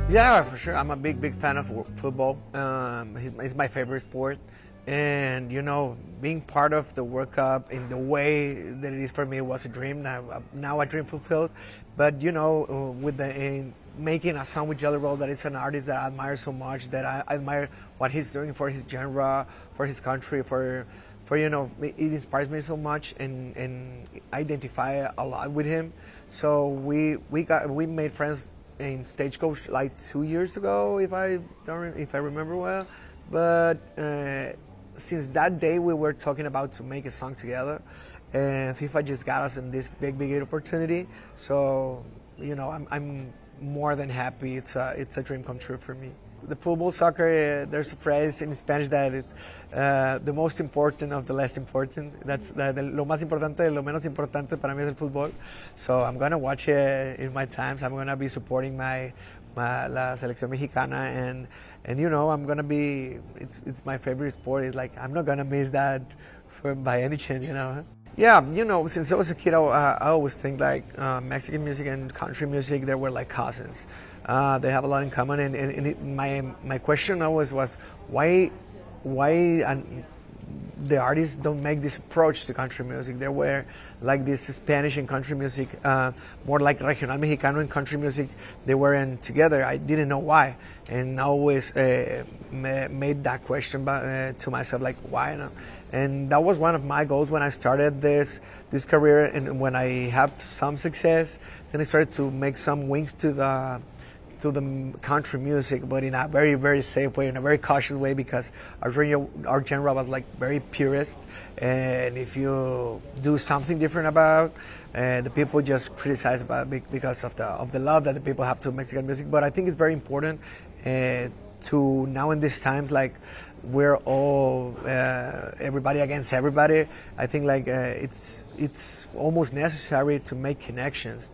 Yeah, for sure. I'm a big fan of football. It's my favorite sport. And, being part of the World Cup in the way that it is for me was a dream. Now a dream fulfilled. But, with making a song with Jelly Roll, that is an artist that I admire so much, that I admire what he's doing for his genre, for his country, it inspires me so much, and I identify a lot with him. So we made friends in Stagecoach like 2 years ago, if I remember well. But since that day, we were talking about to make a song together, and FIFA just got us in this big opportunity. So I'm more than happy. It's a dream come true for me. The football, soccer, there's a phrase in Spanish that it's the most important of the less important. That's lo más importante de lo menos importante para mí es el fútbol. So I'm gonna watch it in my times. I'm gonna be supporting la selección mexicana, and I'm gonna be. It's my favorite sport. It's like I'm not gonna miss that by any chance. Yeah, since I was a kid, I always think like Mexican music and country music, they were like cousins. They have a lot in common, and my question always was why the artists don't make this approach to country music. They were like this Spanish and country music, more like regional mexicano and country music. They weren't together. I didn't know why, and I always made that question to myself, like why not? And that was one of my goals when I started this career, and when I have some success, then I started to make some wings to the country music, but in a very safe way, in a very cautious way, because our genre was like very purist, and if you do something different about, the people just criticize about it because of the love that the people have to Mexican music. But I think it's very important to now in these times, like we're all everybody against everybody. I think like it's almost necessary to make connections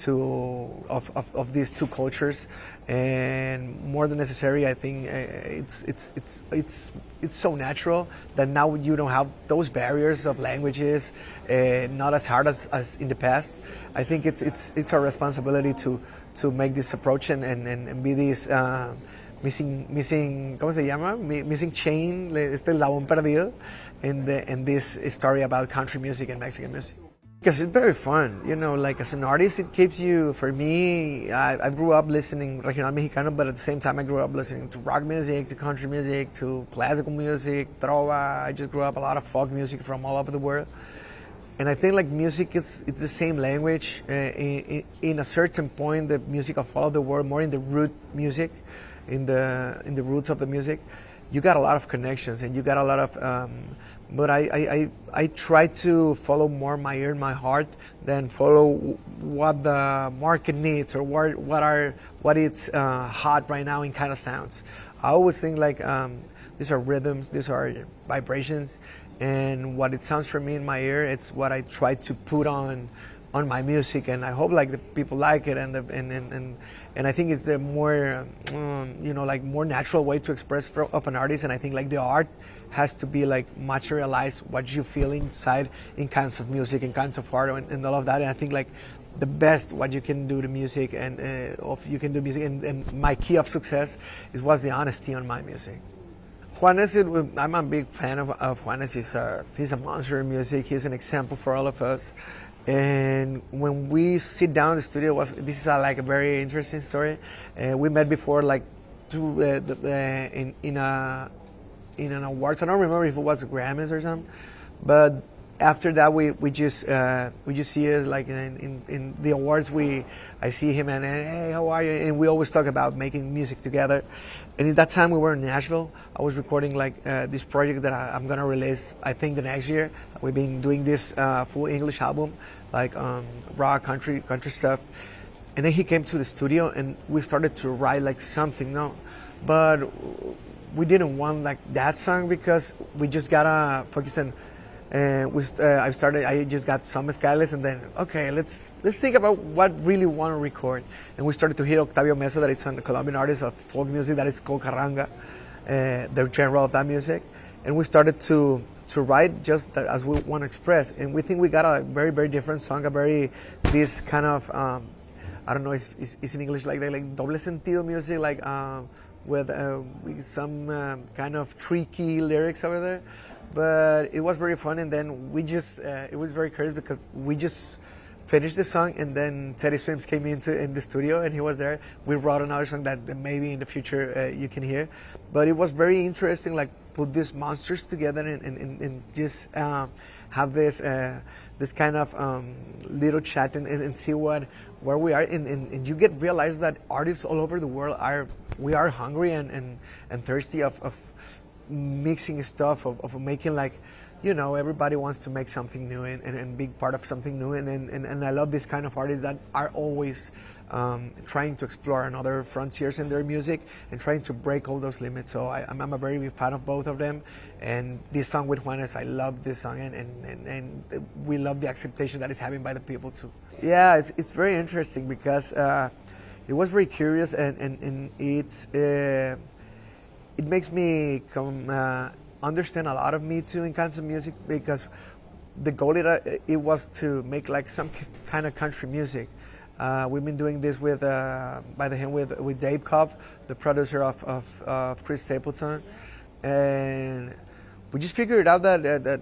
of these two cultures, and more than necessary, I think it's so natural that now you don't have those barriers of languages, not as hard as in the past. I think it's our responsibility to make this approach and be this missing ¿cómo se llama? Missing chain, este eslabón perdido in this story about country music and Mexican music. Because it's very fun, like as an artist, it keeps you, for me, I grew up listening regional mexicano, but at the same time I grew up listening to rock music, to country music, to classical music, trova. I just grew up a lot of folk music from all over the world. And I think like music it's the same language. In a certain point, the music of all of the world, more in the root music, in the roots of the music, you got a lot of connections, and you got a lot of but I try to follow more my ear and my heart than follow what the market needs or what it's hot right now in kind of sounds. I always think like these are rhythms, these are vibrations, and what it sounds for me in my ear, it's what I try to put on my music, and I hope like the people like it, and I think it's the more like more natural way to express of an artist. And I think like the art has to be like materialize what you feel inside in kinds of music and kinds of art and all of that. And I think like the best what you can do to music and you can do music, and my key of success was the honesty on my music. Juanes, I'm a big fan of Juanes. He's a monster in music. He's an example for all of us. And when we sit down in the studio, this is like a very interesting story. We met before, like in an awards. I don't remember if it was Grammys or something, but after that we just see us like in the awards. I see him and hey, how are you? And we always talk about making music together. And at that time we were in Nashville. I was recording like this project that I'm gonna release, I think, the next year. We've been doing this full English album, like rock, country stuff. And then he came to the studio and we started to write like something, but we didn't want like that song because we just gotta focus on. I just got some mezcales, and then okay, let's think about what really want to record. And we started to hear Octavio Mesa, that is a Colombian artist of folk music that is called carranga, the genre of that music. And we started to write just as we want to express. And we think we got a very different song, this kind of I don't know, it's in English like doble sentido music, like with some kind of tricky lyrics over there. But it was very fun, and then we just it was very curious because we just finished the song, and then Teddy Swims came in the studio, and he was there. We wrote another song that maybe in the future you can hear, but it was very interesting, like put these monsters together and just have this this kind of little chat and see where we are, and you get realize that artists all over the world we are hungry and thirsty of mixing stuff, of making, like, you know, everybody wants to make something new and be part of something new, and I love this kind of artists that are always trying to explore another frontiers in their music and trying to break all those limits. So I'm a very big fan of both of them, and this song with Juanes, I love this song, and we love the acceptation that it's having by the people too. Yeah, it's very interesting because it was very curious, and it makes me understand a lot of me too in kinds of music, because the goal it was to make like some kind of country music. We've been doing this with by the hand with Dave Cobb, the producer of Chris Stapleton, and we just figured out that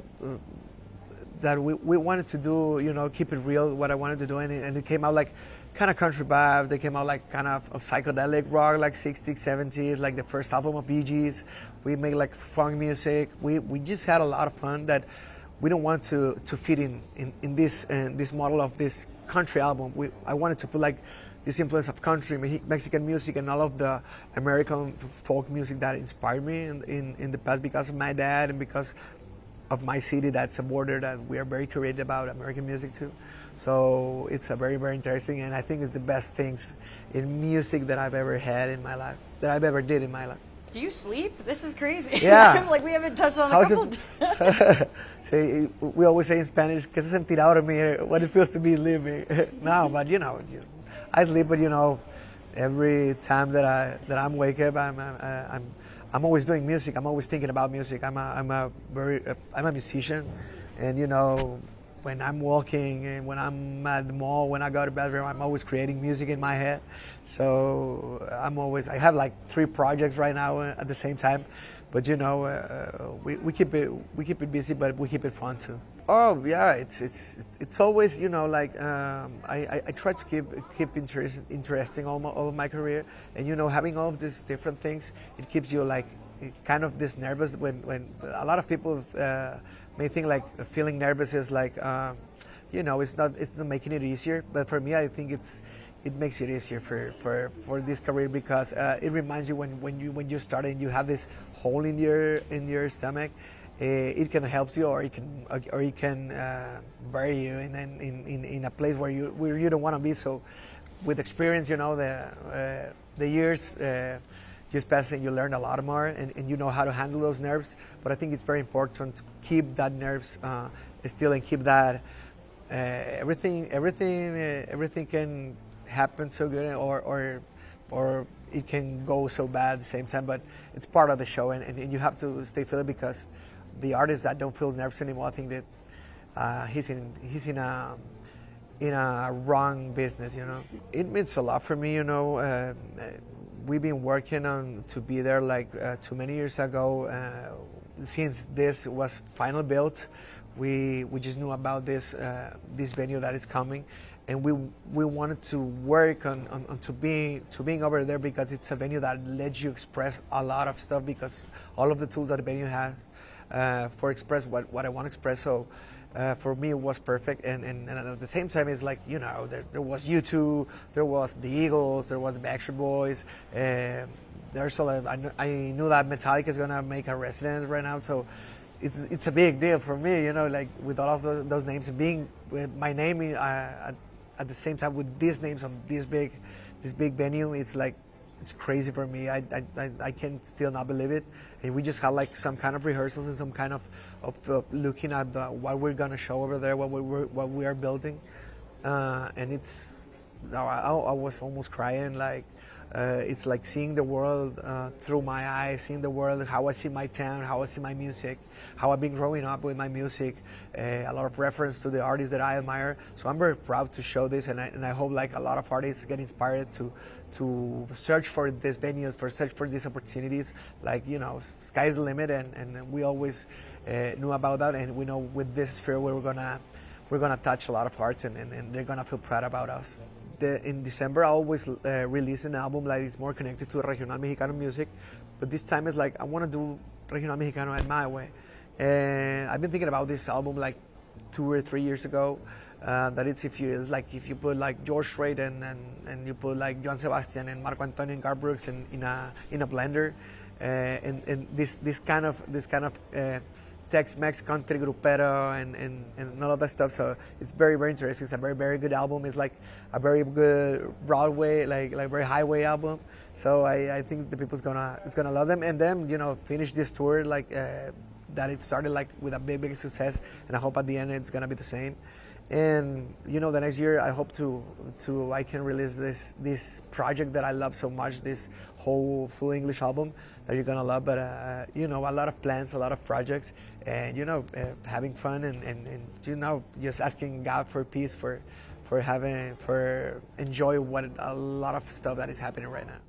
we wanted to do, you know, keep it real, what I wanted to do, and it came out like kind of country vibes. They came out like kind of psychedelic rock, like 60s, 70s, like the first album of Bee Gees. We made like funk music. We just had a lot of fun that we don't want to fit in this model of this country album. I wanted to put like this influence of country, Mexican music, and all of the American folk music that inspired me in the past because of my dad and because of my city. That's a border that we are very creative about American music too. So it's a very, very interesting, and I think it's the best things in music that I've ever had in my life, that I've ever did in my life. Do you sleep? This is crazy. Yeah. Like we haven't touched on a couple. See, we always say in Spanish, que se sentirá dormir, what it feels to be living. No, but you know, I sleep, but you know, every time that I'm wake up, I'm always doing music. I'm always thinking about music. I'm a musician, and you know, when I'm walking and when I'm at the mall, when I go to the bathroom, I'm always creating music in my head. So I have like 3 projects right now at the same time, but you know, we keep it busy, but we keep it fun too. Oh yeah, it's always, you know, like I try to keep interesting all of my career, and you know, having all of these different things, it keeps you like kind of this nervous when a lot of people may think like feeling nervous is like you know, it's not making it easier, but for me I think it makes it easier for this career, because it reminds you when you start and you have this hole in your stomach. It can help you, or it can bury you in a place where you don't want to be. So with experience, you know, the years just passing, you learn a lot more, and you know how to handle those nerves. But I think it's very important to keep that nerves still and keep that everything can happen so good, or it can go so bad at the same time. But it's part of the show, and you have to stay filled, because the artists that don't feel nerves anymore, I think that he's in a wrong business, you know. It means a lot for me, you know. We've been working on to be there like too many years ago. Since this was final built, we just knew about this venue that is coming, and we wanted to work on to being over there, because it's a venue that lets you express a lot of stuff, because all of the tools that the venue has for express what I want to express. So for me, it was perfect, and at the same time, it's like, you know, there was U2, there was the Eagles, there was the Backstreet Boys. There's a lot. I knew that Metallica is gonna make a residence right now, so it's a big deal for me, you know, like with all of those names, and being with my name at the same time with these names on this big venue. It's like, it's crazy for me. I can still not believe it. And we just had like some kind of rehearsals and some kind of looking at what we're gonna show over there, what we are building, and it's. I was almost crying. Like It's like seeing the world through my eyes, seeing the world, how I see my town, how I see my music, how I've been growing up with my music, a lot of reference to the artists that I admire. So I'm very proud to show this, and I hope like a lot of artists get inspired to search for these venues, search for these opportunities. Like, you know, sky's the limit, and we always knew about that, and we know with this sphere we're gonna touch a lot of hearts, and they're gonna feel proud about us. In December, I always release an album that is more connected to regional Mexicano music, but this time it's like I want to do regional Mexicano in my way. And I've been thinking about this album like 2 or 3 years ago. That it's if you put like George Strait and you put like Joan Sebastian and Marco Antonio and Garth Brooks in a blender, and this kind of Tex-Mex country grupero and all of that stuff. So it's very, very interesting. It's a very, very good album. It's like a very good Broadway, like very highway album. So I think the people's gonna love them, and then, you know, finish this tour like that it started like with a big success, and I hope at the end it's gonna be the same. And, you know, the next year I hope I can release this project that I love so much, this whole full English album that you're gonna love. But you know, a lot of plans, a lot of projects, and, you know, having fun and you know, just asking God for peace, for enjoy what a lot of stuff that is happening right now.